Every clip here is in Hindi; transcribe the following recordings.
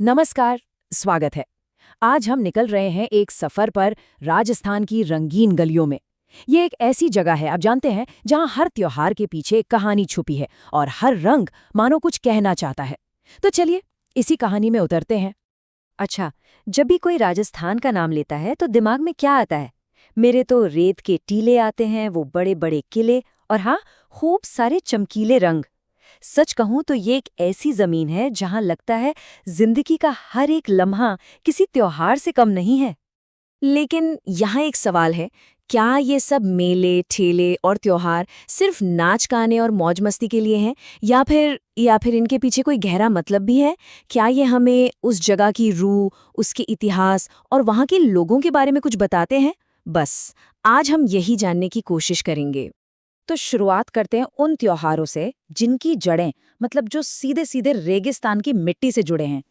नमस्कार, स्वागत है। आज हम निकल रहे हैं एक सफर पर राजस्थान की रंगीन गलियों में। ये एक ऐसी जगह है, आप जानते हैं, जहां हर त्योहार के पीछे एक कहानी छुपी है और हर रंग मानो कुछ कहना चाहता है। तो चलिए, इसी कहानी में उतरते हैं। अच्छा, जब भी कोई राजस्थान का नाम लेता है तो दिमाग में क्या आता है? मेरे तो रेत के टीले आते हैं, वो बड़े बड़े किले और हाँ, खूब सारे चमकीले रंग। सच कहूं तो ये एक ऐसी जमीन है जहां लगता है जिंदगी का हर एक लम्हा किसी त्योहार से कम नहीं है। लेकिन यहाँ एक सवाल है, क्या ये सब मेले, ठेले और त्योहार सिर्फ नाच गाने और मौज मस्ती के लिए हैं, या फिर इनके पीछे कोई गहरा मतलब भी है? क्या ये हमें उस जगह की रूह, उसके इतिहास और वहाँ के लोगों के बारे में कुछ बताते हैं? बस, आज हम यही जानने की कोशिश करेंगे। तो शुरुआत करते हैं उन त्योहारों से जिनकी जड़ें, मतलब जो सीधे सीधे रेगिस्तान की मिट्टी से जुड़े हैं।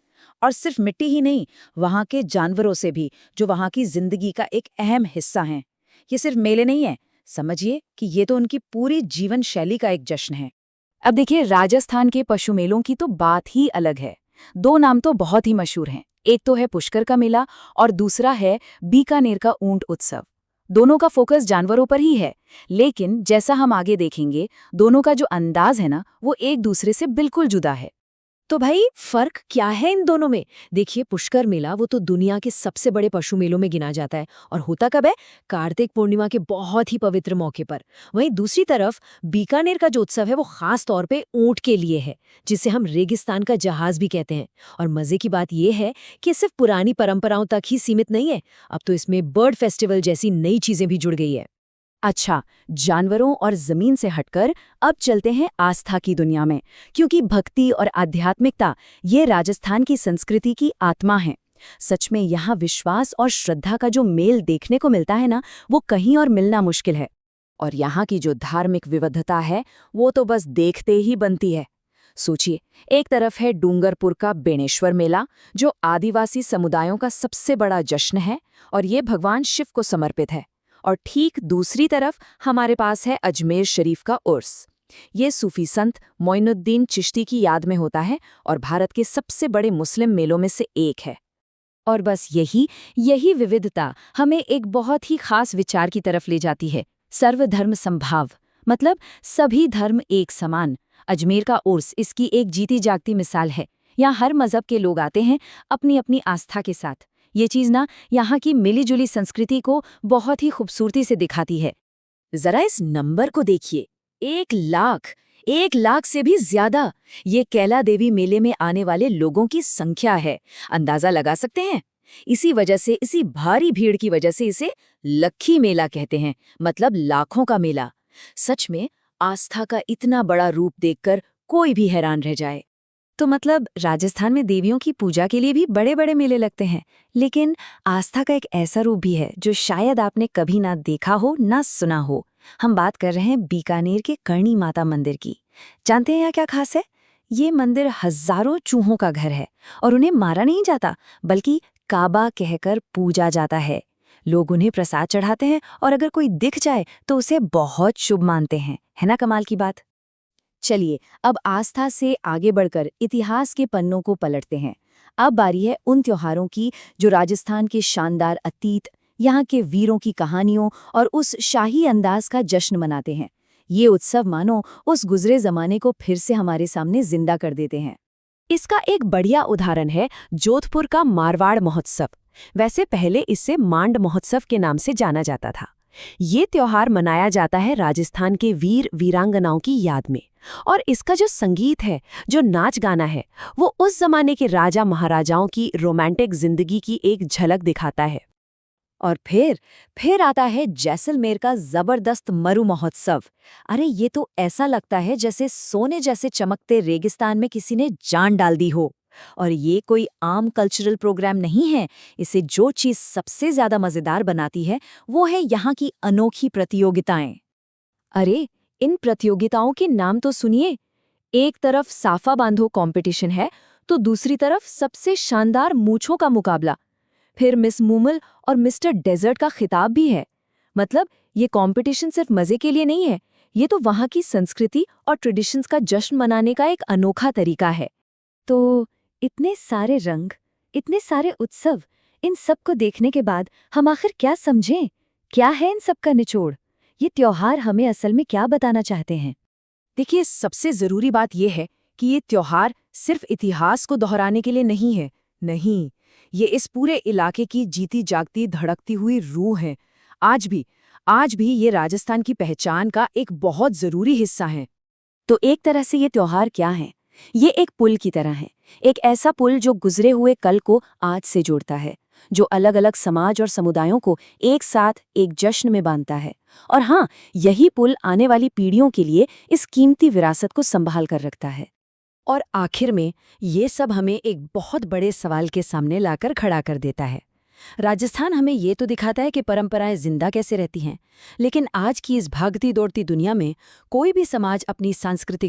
और सिर्फ मिट्टी ही नहीं, वहाँ के जानवरों से भी, जो वहाँ की जिंदगी का एक अहम हिस्सा हैं। ये सिर्फ मेले नहीं है, समझिए कि ये तो उनकी पूरी जीवन शैली का एक जश्न है। अब देखिए, राजस्थान के पशु मेलों की तो बात ही अलग है। दो नाम तो बहुत ही मशहूर हैं। एक तो है पुष्कर का मेला और दूसरा है बीकानेर का ऊंट उत्सव। दोनों का फोकस जानवरों पर ही है, लेकिन जैसा हम आगे देखेंगे, दोनों का जो अंदाज है ना, वो एक दूसरे से बिल्कुल जुदा है। तो भाई, फर्क क्या है इन दोनों में? देखिए, पुष्कर मेला वो तो दुनिया के सबसे बड़े पशु मेलों में गिना जाता है, और होता कब है? कार्तिक पूर्णिमा के बहुत ही पवित्र मौके पर। वहीं दूसरी तरफ बीकानेर का जो उत्सव है, वो खास तौर पे ऊंट के लिए है, जिसे हम रेगिस्तान का जहाज भी कहते हैं। और मजे की बात यह है कि सिर्फ पुरानी परंपराओं तक ही सीमित नहीं है, अब तो इसमें बर्ड फेस्टिवल जैसी नई चीजें भी जुड़ गई है। अच्छा, जानवरों और जमीन से हटकर अब चलते हैं आस्था की दुनिया में, क्योंकि भक्ति और आध्यात्मिकता ये राजस्थान की संस्कृति की आत्मा है। सच में यहाँ विश्वास और श्रद्धा का जो मेल देखने को मिलता है ना, वो कहीं और मिलना मुश्किल है। और यहाँ की जो धार्मिक विविधता है, वो तो बस देखते ही बनती है। सोचिए, एक तरफ है डूंगरपुर का बेणेश्वर मेला, जो आदिवासी समुदायों का सबसे बड़ा जश्न है और ये भगवान शिव को समर्पित है। और ठीक दूसरी तरफ हमारे पास है अजमेर शरीफ का उर्स। ये सूफी संत मोइनुद्दीन चिश्ती की याद में होता है और भारत के सबसे बड़े मुस्लिम मेलों में से एक है। और बस यही विविधता हमें एक बहुत ही खास विचार की तरफ ले जाती है, सर्वधर्म समभाव। मतलब सभी धर्म एक समान। अजमेर का उर्स इसकी एक जीती जागती मिसाल है। यहाँ हर मजहब के लोग आते हैं अपनी अपनी आस्था के साथ। ये चीज़ ना यहाँ की मिलीजुली संस्कृति को बहुत ही खूबसूरती से दिखाती है। जरा इस नंबर को देखिए, 1 लाख, 1 लाख से भी ज्यादा। ये कैला देवी मेले में आने वाले लोगों की संख्या है। अंदाजा लगा सकते हैं? इसी वजह से, इसी भारी भीड़ की वजह से इसे लक्खी मेला कहते हैं, मतलब लाखों का मेला। सच में आस्था का इतना बड़ा रूप देखकर कोई भी हैरान रह जाए। तो मतलब राजस्थान में देवियों की पूजा के लिए भी बड़े बड़े मेले लगते हैं, लेकिन आस्था का एक ऐसा रूप भी है जो शायद आपने कभी ना देखा हो, ना सुना हो। हम बात कर रहे हैं बीकानेर के करणी माता मंदिर की। जानते हैं यहाँ क्या खास है? ये मंदिर हजारों चूहों का घर है और उन्हें मारा नहीं जाता, बल्कि काबा कहकर पूजा जाता है। लोग उन्हें प्रसाद चढ़ाते हैं और अगर कोई दिख जाए तो उसे बहुत शुभ मानते हैं। है ना कमाल की बात? चलिए, अब आस्था से आगे बढ़कर इतिहास के पन्नों को पलटते हैं। अब बारी है उन त्योहारों की जो राजस्थान के शानदार अतीत, यहाँ के वीरों की कहानियों और उस शाही अंदाज का जश्न मनाते हैं। ये उत्सव मानो उस गुजरे जमाने को फिर से हमारे सामने जिंदा कर देते हैं। इसका एक बढ़िया उदाहरण है जोधपुर का मारवाड़ महोत्सव। वैसे पहले इसे मांड महोत्सव के नाम से जाना जाता था। ये त्योहार मनाया जाता है राजस्थान के वीर वीरांगनाओं की याद में। और इसका जो संगीत है, जो नाच गाना है, वो उस जमाने के राजा महाराजाओं की रोमांटिक जिंदगी की एक झलक दिखाता है। और फिर आता है जैसलमेर का जबरदस्त मरु महोत्सव। अरे ये तो ऐसा लगता है जैसे सोने जैसे चमकते रेगिस्तान में किसी ने जान डाल दी हो। और ये कोई आम कल्चरल प्रोग्राम नहीं है। इसे जो चीज़ सबसे ज्यादा मजेदार बनाती है, वो है यहाँ की अनोखी प्रतियोगिताएं। अरे, इन प्रतियोगिताओं के नाम तो सुनिए। एक तरफ साफा बांधो कंपटीशन है, तो दूसरी तरफ सबसे शानदार मूंछों का मुकाबला। फिर मिस मूमल और मिस्टर डेजर्ट का खिताब भी है। मतलब ये कंपटीशन सिर्फ मजे के लिए नहीं है, ये तो वहाँ की संस्कृति और ट्रेडिशंस का जश्न मनाने का एक अनोखा तरीका है। तो इतने सारे रंग, इतने सारे उत्सव, इन सब को देखने के बाद हम आखिर क्या समझें? क्या है इन सब का निचोड़? ये त्योहार हमें असल में क्या बताना चाहते हैं? देखिए, सबसे जरूरी बात यह है कि ये त्योहार सिर्फ इतिहास को दोहराने के लिए नहीं है। नहीं, ये इस पूरे इलाके की जीती जागती धड़कती हुई रूह है। आज भी ये राजस्थान की पहचान का एक बहुत जरूरी हिस्सा है। तो एक तरह से ये त्योहार क्या है? ये एक पुल की तरह है। एक ऐसा पुल जो गुजरे हुए कल को आज से जोड़ता है, जो अलग अलग समाज और समुदायों को एक साथ एक जश्न में बांधता है। और हाँ, यही पुल आने वाली पीढ़ियों के लिए इस कीमती विरासत को संभाल कर रखता है। और आखिर में ये सब हमें एक बहुत बड़े सवाल के सामने लाकर खड़ा कर देता है। राजस्थान हमें ये तो दिखाता है कि परंपराएं जिंदा कैसे रहती हैं, लेकिन आज की इस भागती दौड़ती दुनिया में कोई भी समाज अपनी सांस्कृतिक